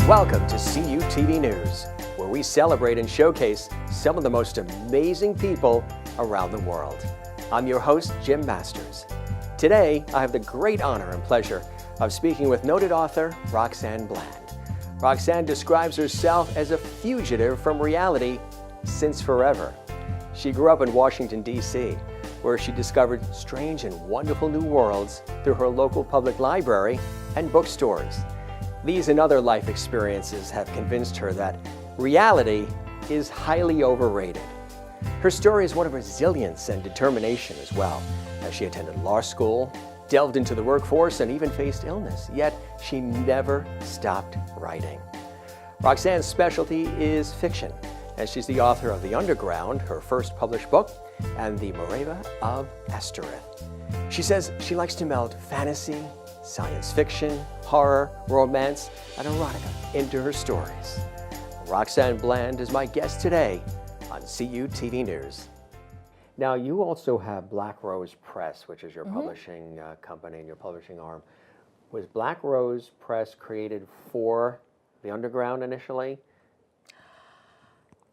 Welcome to CUTV News, where we celebrate and showcase some of the most amazing people around the world. I'm your host, Jim Masters. Today, I have the great honor and pleasure of speaking with noted author Roxanne Bland. Roxanne describes herself as a fugitive from reality since forever. She grew up in Washington, D.C., where she discovered strange and wonderful new worlds through her local public library and bookstores. These and other life experiences have convinced her that reality is highly overrated. Her story is one of resilience and determination as well, as she attended law school, delved into the workforce, and even faced illness, yet she never stopped writing. Roxanne's specialty is fiction, and she's the author of The Underground, her first published book, and the Moreva of Astoreth. She says she likes to meld fantasy, science fiction, horror, romance, and erotica into her stories. Roxanne Bland is my guest today on CUTV News. Now, you also have Black Rose Press, which is your publishing company and your publishing arm. Was Black Rose Press created for The Underground initially?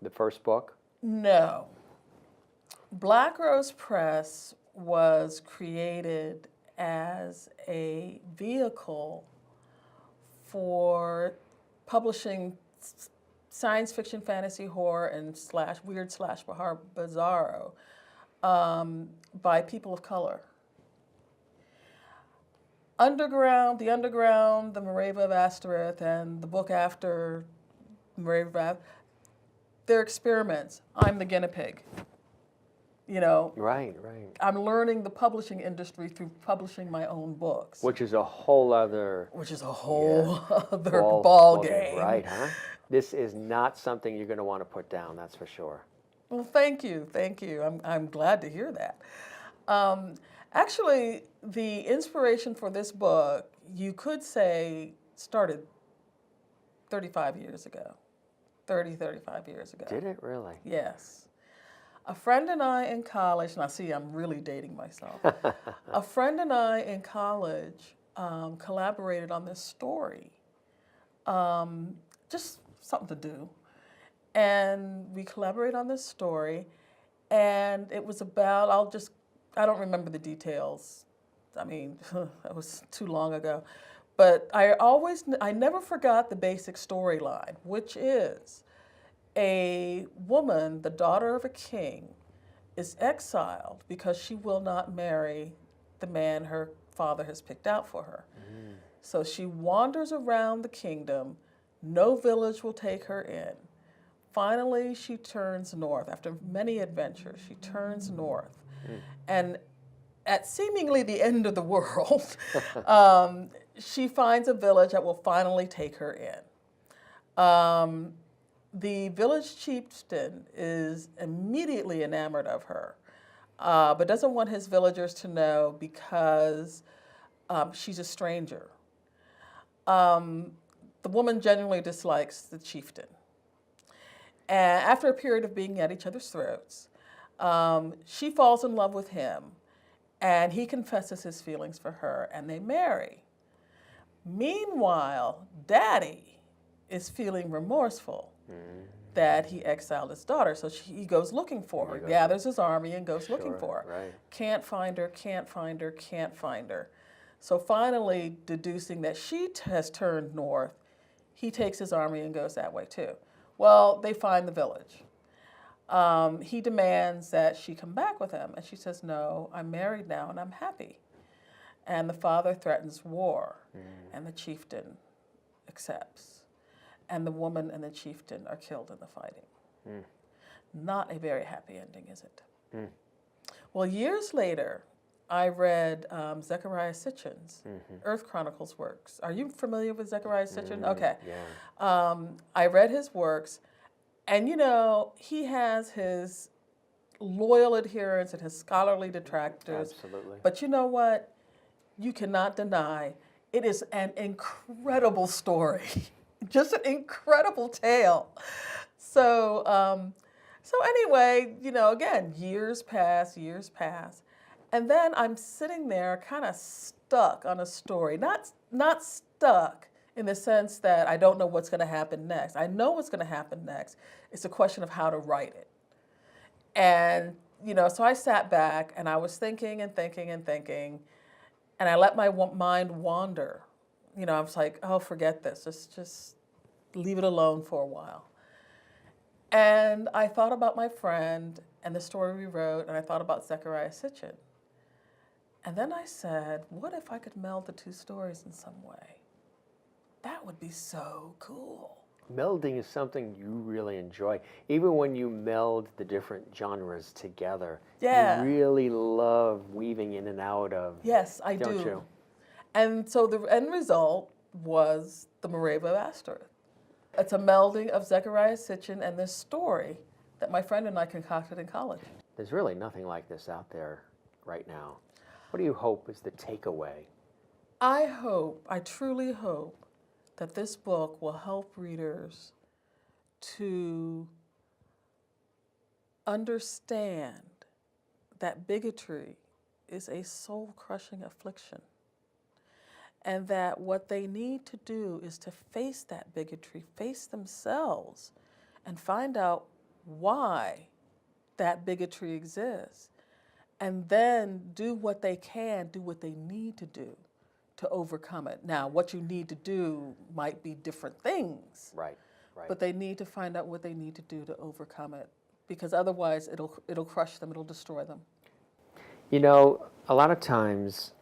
The first book? No. Black Rose Press was created as a vehicle for publishing science fiction, fantasy, horror, and weird bizarro by people of color. The Underground, the Moreva of Astoreth, and the book after Moreva, they're experiments. I'm the guinea pig. You know, Right. I'm learning the publishing industry through publishing my own books. Which is a whole other Other ball game. Right, huh? This is not something you're going to want to put down, that's for sure. Well, thank you. I'm glad to hear that. Actually, the inspiration for this book, you could say, started 35 years ago. 35 years ago. Did it really? Yes. A friend and I in college, now see, I'm really dating myself. A friend and I in college collaborated on this story. Just something to do. And we collaborated on this story, and it was about, I don't remember the details. I mean, that was too long ago. But I never forgot the basic storyline, which is a woman, the daughter of a king, is exiled because she will not marry the man her father has picked out for her. So she wanders around the kingdom. No village will take her in. Finally, she turns north. After many adventures, she turns north. And at seemingly the end of the world, she finds a village that will finally take her in. The village chieftain is immediately enamored of her, but doesn't want his villagers to know because she's a stranger. The woman genuinely dislikes the chieftain. And after a period of being at each other's throats, she falls in love with him, and he confesses his feelings for her, and they marry. Meanwhile, Daddy is feeling remorseful that he exiled his daughter, so he goes looking for her, gathers his army and goes looking for her. Right. Can't find her. So finally, deducing that she has turned north, he takes his army and goes that way too. Well, they find the village. He demands that she come back with him, and she says, no, I'm married now and I'm happy. And the father threatens war, and the chieftain accepts. And the woman and the chieftain are killed in the fighting. Not a very happy ending, is it? Well, years later, I read Zecharia Sitchin's Earth Chronicles works. Are you familiar with Zecharia Sitchin? Okay. Yeah. I read his works, and you know, he has his loyal adherents and his scholarly detractors. Absolutely. But you know what? You cannot deny it is an incredible story. Just an incredible tale. So anyway, you know, again, years pass, and then I'm sitting there kind of stuck on a story. Not stuck in the sense that I don't know what's going to happen next. I know what's going to happen next. It's a question of how to write it. And, so I sat back and I was thinking and thinking and thinking, and I let my mind wander. I was like, oh, forget this. Just leave it alone for a while. And I thought about my friend and the story we wrote, and I thought about Zecharia Sitchin. And then I said, what if I could meld the two stories in some way? That would be so cool. Melding is something you really enjoy. Even when you meld the different genres together, Yeah. you really love weaving in and out of. Yes, I don't do. You? And so the end result was the Moreva of Astoreth. It's a melding of Zecharia Sitchin and this story that my friend and I concocted in college. There's really nothing like this out there right now. What do you hope is the takeaway? I truly hope that this book will help readers to understand that bigotry is a soul-crushing affliction, and that what they need to do is to face that bigotry, face themselves, and find out why that bigotry exists, and then do what they need to do to overcome it. Now, what you need to do might be different things. Right. But they need to find out what they need to do to overcome it, because otherwise it'll crush them, it'll destroy them. A lot of times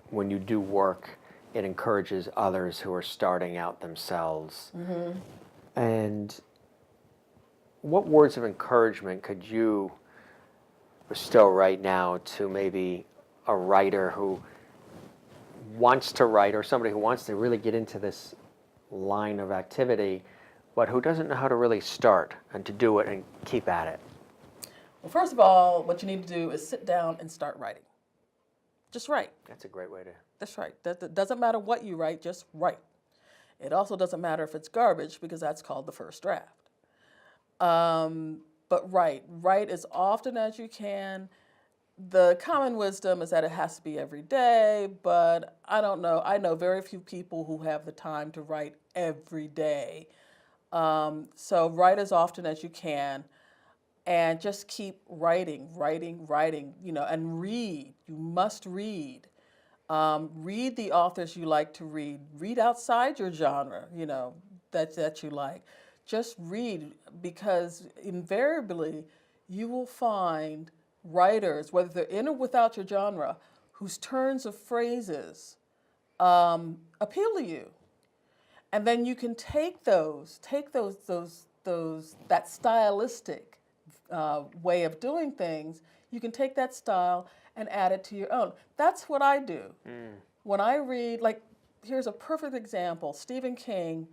when you do work, it encourages others who are starting out themselves. Mm-hmm. And what words of encouragement could you bestow right now to maybe a writer who wants to write, or somebody who wants to really get into this line of activity, but who doesn't know how to really start and to do it and keep at it? Well, first of all, what you need to do is sit down and start writing. Just write. That's a great way to... That's right. That doesn't matter what you write, just write. It also doesn't matter if it's garbage, because that's called the first draft. But write as often as you can. The common wisdom is that it has to be every day, but I don't know. I know very few people who have the time to write every day. So write as often as you can, and just keep writing, and read. You must read. Read the authors you like to read. Read outside your genre, that you like. Just read, because invariably you will find writers, whether they're in or without your genre, whose turns of phrases appeal to you, and then you can take that stylistic way of doing things. You can take that style and add it to your own. That's what I do. When I read, here's a perfect example. Stephen King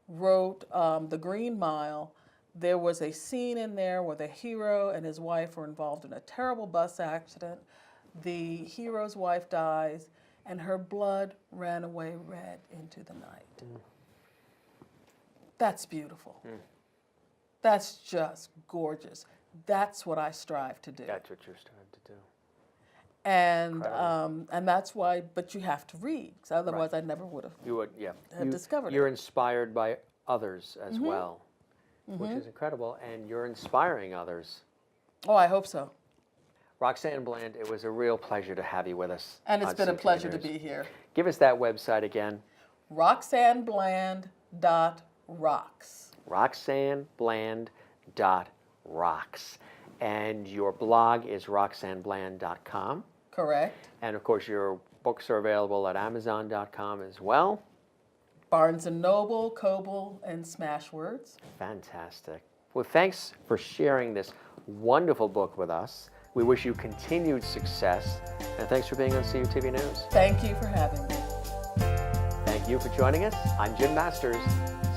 wrote The Green Mile. There was a scene in there where the hero and his wife were involved in a terrible bus accident. The hero's wife dies, and her blood ran away red into the night. That's beautiful. That's just gorgeous. That's what I strive to do. That's what you're striving to do. And that's why, but you have to read, because otherwise I never would have discovered it. You're inspired by others as well. Which is incredible, and you're inspiring others. Oh, I hope so. Roxanne Bland, it was a real pleasure to have you with us. And it's been a CUTV pleasure to News. be here. Give us that website again. RoxanneBland.rocks. RoxanneBland.rocks. And your blog is roxannebland.com. Correct. And of course, your books are available at Amazon.com as well. Barnes & Noble, Kobo, and Smashwords. Fantastic. Well, thanks for sharing this wonderful book with us. We wish you continued success, and thanks for being on CUTV News. Thank you for having me. Thank you for joining us. I'm Jim Masters,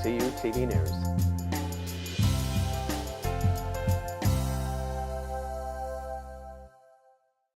CUTV News.